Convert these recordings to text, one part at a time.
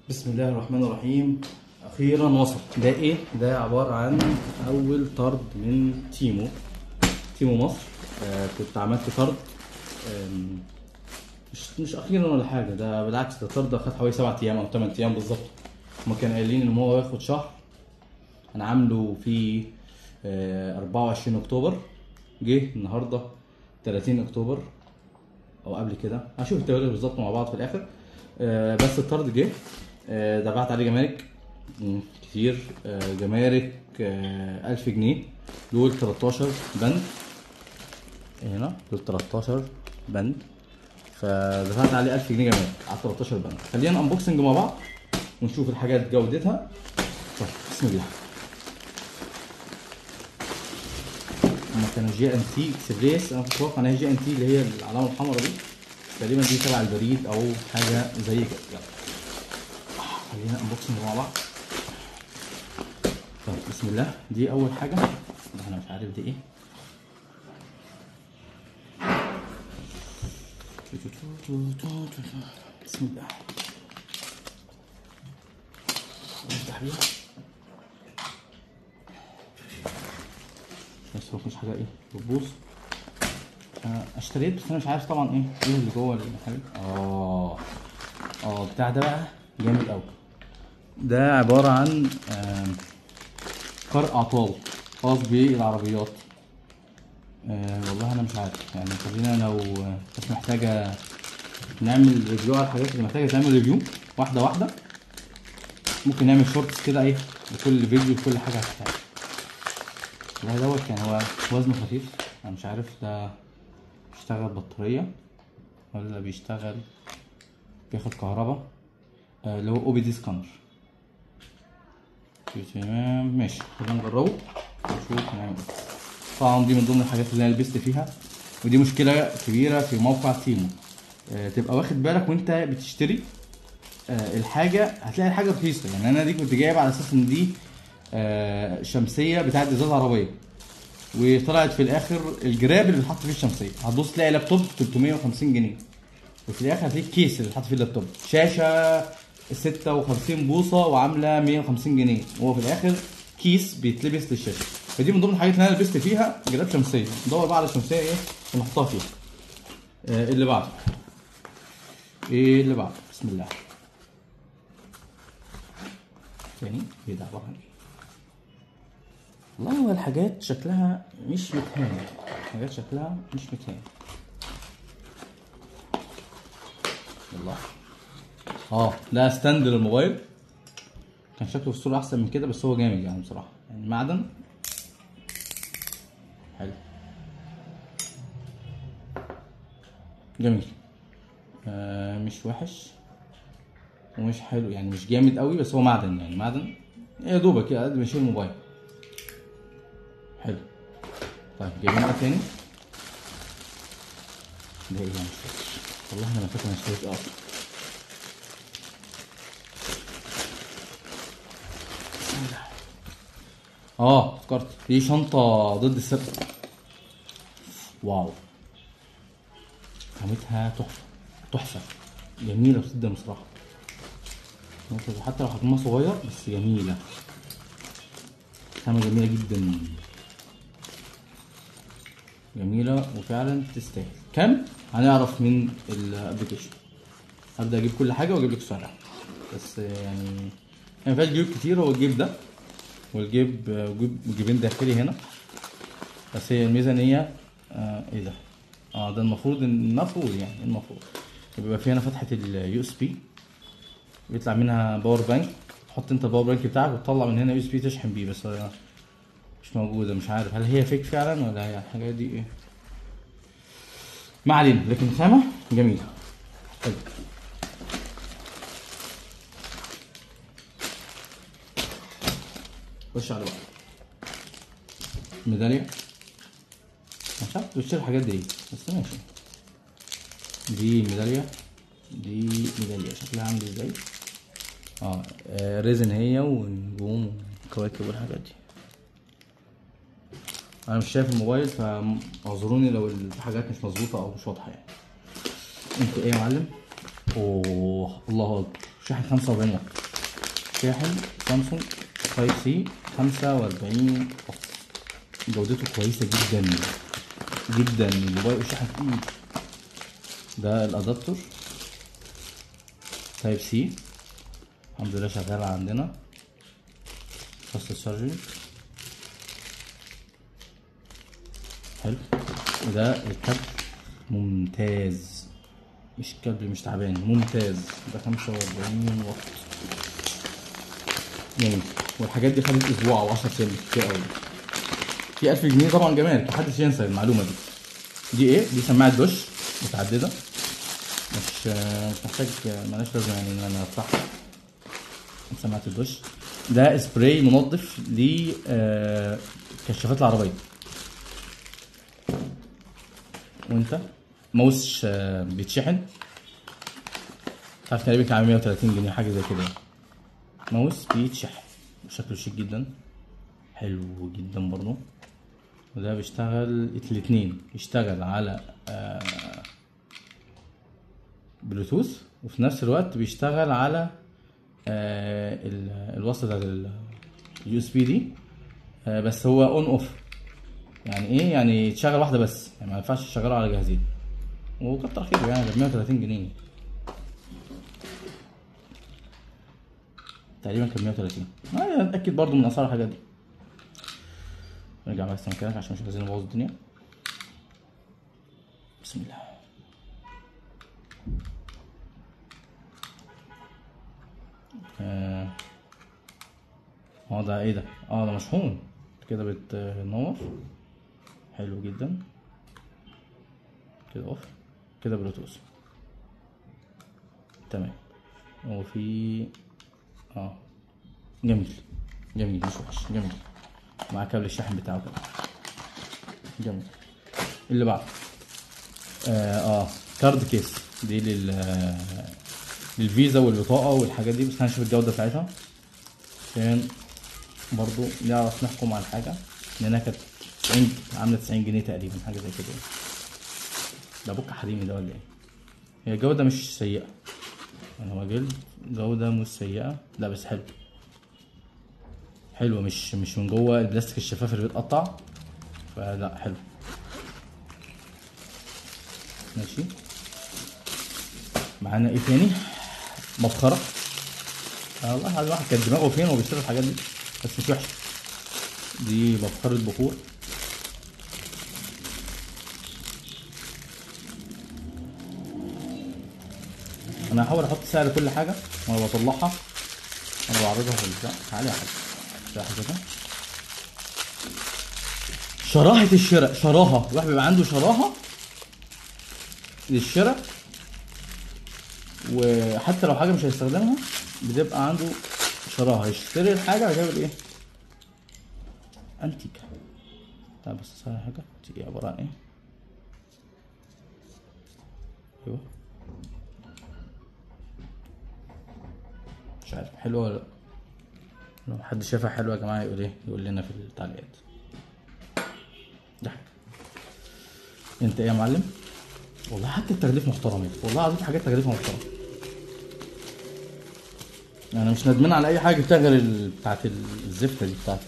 بسم الله الرحمن الرحيم. اخيرا وصل. ده ايه؟ ده عباره عن اول طرد من تيمو مصر. كنت عملت طرد. مش اخيرا ولا حاجه، ده بالعكس، ده طرد خد حوالي 7 ايام او 8 ايام بالظبط. هما كانوا قايلين ان هو ياخد شهر. انا عامله في 24 اكتوبر، جه النهارده 30 اكتوبر او قبل كده، هشوف التواريخ بالظبط مع بعض في الاخر. بس الطرد جه. دفعت عليه جمارك كتير. جمارك 1000 جنيه. دول 13 بند هنا، دول 13 بند، فدفعت عليه 1000 جنيه جمارك على 13 بند. خلينا انبوكسنج مع بعض ونشوف الحاجات جودتها. طيب بسم الله. هما كانوا جي ان تي اكسبريس، انا كنت متوقع ان هي جي ان تي اللي هي العلامه الحمراء دي، تقريبا دي تبع البريد او حاجه زي كده. يلا خلينا انبوكسنج مع بعض. طيب بسم الله. دي اول حاجه، انا مش عارف دي ايه. بسم الله. نفتح بيها بس مفيش حاجه ايه بتبوظ. اشتريت بس انا مش عارف طبعا ايه اللي جوه الحاجه. بتاع ده بقى جامد قوي. ده عباره عن فرق اعطال خاص بالعربيات. والله انا مش عارف يعني. خلينا لو مش محتاجه نعمل ريفيو على الحاجات اللي محتاجه تعمل ريفيو واحده واحده، ممكن نعمل شورتس كده ايه لكل فيديو لكل حاجه هتحتاج. والله دوت يعني هو وزنه خفيف. انا مش عارف ده بيشتغل بطاريه ولا بيشتغل بياخد كهرباء. اللي هو او بي دي سكانر. تمام ماشي، خلينا نجربه ونشوف هنعمل ايه. طبعا دي من ضمن الحاجات اللي انا لبست فيها، ودي مشكله كبيره في موقع تيمو. تبقى واخد بالك وانت بتشتري الحاجه، هتلاقي الحاجه رخيصه. يعني انا دي كنت جايب على اساس ان دي شمسيه بتاعت ازاز عربيه، وطلعت في الاخر الجراب اللي بيتحط فيه الشمسيه. هتبص تلاقي لابتوب 350 جنيه، وفي الاخر هتلاقي الكيس اللي بيتحط فيه اللابتوب شاشه 56 بوصه وعامله 150 جنيه، وهو في الاخر كيس بيتلبس للشاشه. فدي من ضمن الحاجات اللي انا لبست فيها جراب شمسيه. ندور بقى على شمسيه ايه ونحطها فيها. اللي بعده بسم الله. تاني ايه ده عباره عن ايه؟ والله هو الحاجات شكلها مش متهان، الحاجات شكلها مش متهان والله. ده ستاند للموبايل، كان شكله في الصورة احسن من كده بس هو جامد يعني بصراحة. يعني معدن حلو جميل. مش وحش ومش حلو يعني، مش جامد قوي بس هو معدن. يعني معدن يا دوبك كده قد ما يشيل الموبايل. حلو. طيب جايبين ايه تاني؟ ده ايه؟ مش فاكر والله. انا فاكر انا اشتريت ايه اصلا. بسم الله. افتكرت دي شنطة ضد السرقة. واو، خامتها تحفة جميلة جدا بصراحة. حتى لو حجمها صغير بس جميلة، خامة جميلة جدا، جميلة وفعلا تستاهل. كم هنعرف من الابلكيشن. هبدأ اجيب كل حاجة واجيب لك سعرها، بس يعني مينفعش جيوب كتير. هو الجيب ده والجيب جيبين داخلي هنا، بس هي الميزة ان هي ايه ده؟ ده المفروض يعني المفروض يبقى في هنا فتحة اليو اس بي، بيطلع منها باور بانك. تحط انت الباور بانك بتاعك وتطلع من هنا يو اس بي تشحن بيه، بس مش موجودة. مش عارف هل هي فيك فعلا ولا هي الحاجات دي ايه، ما علينا. لكن خامة جميلة. طيب خش على بقى ميدالية. مش عارف بتشتري الحاجات دي بس ماشي. دي ميدالية شكلها عامل ازاي. ريزن هي ونجوم وكواكب والحاجات دي. انا مش شايف الموبايل فاعذروني لو الحاجات مش مظبوطه او مش واضحه يعني. انت ايه يا معلم؟ اوه الله اكبر، شاحن 45 واط، شاحن سامسونج تايب سي 45 واط، جودته كويسه جدا جدا. الموبايل شاحن تقيل. ده الادابتور تايب سي، الحمد لله شغال عندنا. فاست تشارجنج حلو. وده الكابل ممتاز، مش كابل مش تعبان، ممتاز. ده 45 واط جميل. والحاجات دي خدت اسبوع او 10 ايام كتير قوي. في 1000 جنيه طبعا جمارك، محدش ينسى المعلومه دي. دي ايه؟ دي سماعه دش متعدده، مش محتاج، مالهاش لازمه يعني ان انا افتحها. سماعه الدش ده سبراي منظف ل كشافات العربيه. وانت ماوس بيتشحن، مش عارف تقريبا كان عامل 130 جنيه حاجه زي كده. ماوس بيتشحن وشكله شيك جدا، حلو جدا برضه. وده بيشتغل الاتنين، يشتغل على بلوتوث، وفي نفس الوقت بيشتغل على الوصلة بتاعت اليو اس بي دي. بس هو اون اوف، يعني ايه؟ يعني تشغل واحدة بس، يعني ما ينفعش تشغله على جهازين. وكتر خيره يعني، ب 130 جنيه تقريبا، كان 130. اتاكد برضو من اسعار الحاجات دي. نرجع بس مكانك عشان مش عايزين نبوظ الدنيا. بسم الله. ده ايه ده؟ ده مشحون كده، بتنور. حلو جدا كده، اوف كده بلوتوث تمام. وفي جميل جميل، مش وحش، جميل. مع كابل الشحن بتاعه كده، جميل. اللي بعده كارد كيس، دي للفيزا والبطاقة والحاجات دي. بس هنشوف الجودة بتاعتها عشان برضو نعرف نحكم على الحاجة، لأنها كانت عاملة 90 جنيه تقريبا، حاجة زي كده. ده بوك حريمي ده ولا ايه؟ هي جودة مش سيئة يعني، هو جلد جودة مش سيئة، لا بس حلو حلو. مش من جوه البلاستيك الشفاف اللي بيتقطع، فلا حلو ماشي. معانا ايه تاني؟ مبخرة. والله العظيم الواحد كان دماغه فين وهو بيشتري الحاجات دي، بس مش وحشة. دي مبخرة بخور، انا هحاول احط سعر لكل حاجة وانا بطلعها، انا بعرضها في البتاع. تعالى يا حاج، تعالى كده. شراهة الشراء، شراهة، الواحد بيبقى عنده شراهة للشراء، وحتى لو حاجة مش هيستخدمها بتبقى عنده شراهة يشتري الحاجة بعد كده يقول ايه؟ انتيكا. تعال بس اسهل حاجة دي عبارة عن ايه؟ ايوه، مش عارف حلوة ولا لا. لو حد شافها حلوة يا جماعة يقول ايه؟ يقول لنا في التعليقات. ده حاجة. انت ايه يا معلم؟ والله حتى التغليف محترم، والله العظيم حاجات تغليفها محترم. انا مش ندمان على اي حاجه جبتها غير بتاعت الزفته دي، بتاعت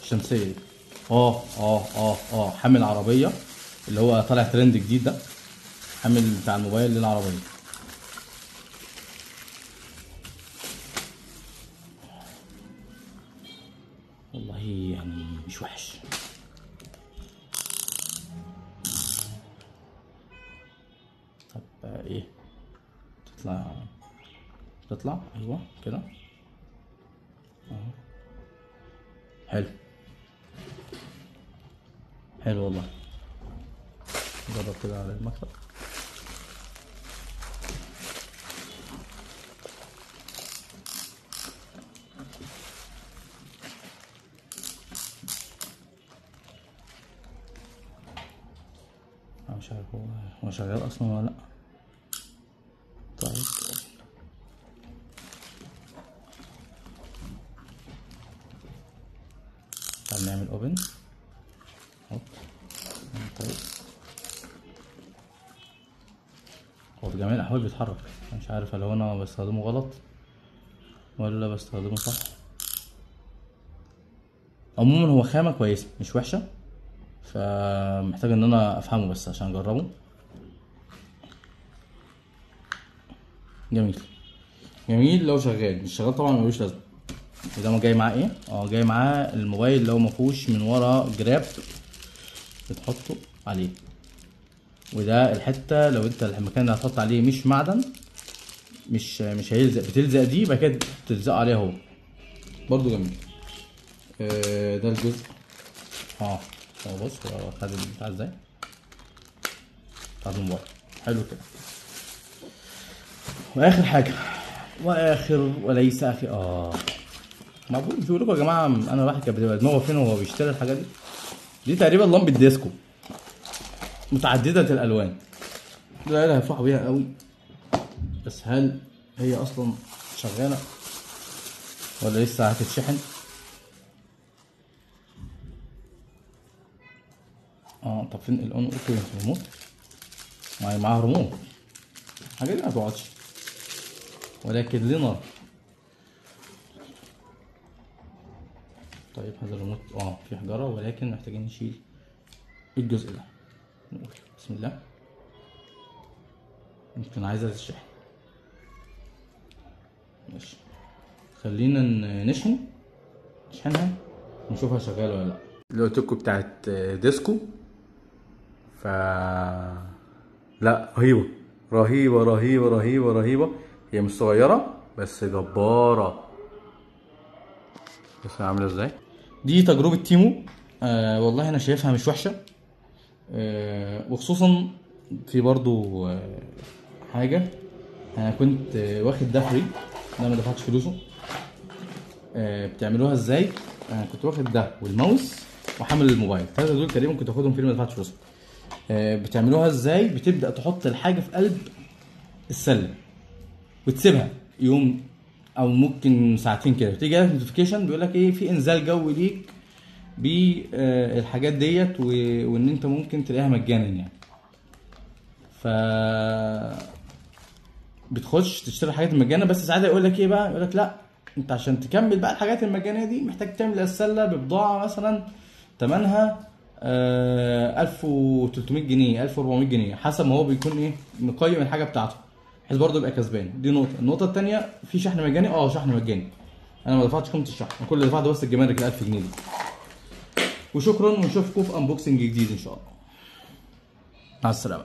الشمسيه دي. حامل عربيه، اللي هو طالع ترند جديد ده، حامل بتاع الموبايل للعربيه. والله يعني مش وحش. طب ايه؟ تطلع ايوه كده. حلو حلو والله. جرب كده على المكتب. انا مش عارف هو شغال اصلا ولا لا. طيب تعال نعمل اوبن. طيب هو بجمال الاحوال بيتحرك. مش عارف هل هو انا بستخدمه غلط ولا بستخدمه صح. عموما هو خامة كويسة مش وحشة، فمحتاج ان انا افهمه بس عشان اجربه. جميل جميل. لو شغال مش شغال طبعا ملوش لازمة. وده جاي معاه ايه؟ جاي معاه الموبايل لو مفهوش من ورا جراب بتحطه عليه. وده الحتة لو انت المكان اللي هتحط عليه مش معدن مش هيلزق، بتلزق دي بعد كده تلزقه عليها هو برضو. جميل. ده الجزء. بص هو خد البتاع ازاي بتاع الموبايل. حلو كده. واخر حاجة واخر وليس اخر معقول مش بقول لكم يا جماعة انا واحد كان بتبقى دماغه فين وهو بيشتري الحاجات دي تقريبا لمبة ديسكو متعددة الالوان. لا هيفرحوا بيها قوي، بس هل هي اصلا شغالة ولا لسه هتتشحن؟ طب فين الاون اوف ريموت؟ معاها ريموت. الحاجات دي ما تقعدش، ولكن لنرى. طيب هذا الريموت في حجارة، ولكن محتاجين نشيل الجزء ده. نقول بسم الله. يمكن عايزة تتشحن. ماشي، خلينا نشحنها ونشوفها شغالة ولا لا. اللي قلت لكم بتاعت ديسكو لا، رهيبة رهيبة رهيبة رهيبة رهيبة. هي مش صغيرة بس جبارة. بس عاملة ازاي. دي تجربة تيمو. والله انا شايفها مش وحشة. وخصوصا في برضو حاجة انا كنت واخد ده فري، ده ما دفعتش فلوسه. بتعملوها ازاي؟ انا كنت واخد ده والماوس وحامل الموبايل، الثلاثة دول تقريبا كنت واخدهم فري ما دفعتش فلوسهم. بتعملوها ازاي؟ بتبدأ تحط الحاجة في قلب السلة وتسيبها يوم او ممكن ساعتين كده، بتيجي لك نوتيفيكيشن بيقول لك ايه، في انزال جوي ليك بالحاجات ديت وان انت ممكن تلاقيها مجانا يعني. ف بتخش تشتري الحاجات المجانيه، بس ساعتها يقول لك ايه بقى، يقول لك لا انت عشان تكمل بقى الحاجات المجانيه دي محتاج تعمل السله ببضاعه مثلا ثمنها 1300 جنيه 1400 جنيه حسب ما هو بيكون ايه مقيم الحاجه بتاعته، بحيث برضه يبقى كسبان. دي نقطه. النقطه الثانيه في شحن مجاني. شحن مجاني. انا ما دفعتش قيمه الشحن، كل اللي دفعته بس الجمارك ال 1000 جنيه دي. وشكرا، ونشوفكم في انبوكسنج جديد ان شاء الله. مع السلامه.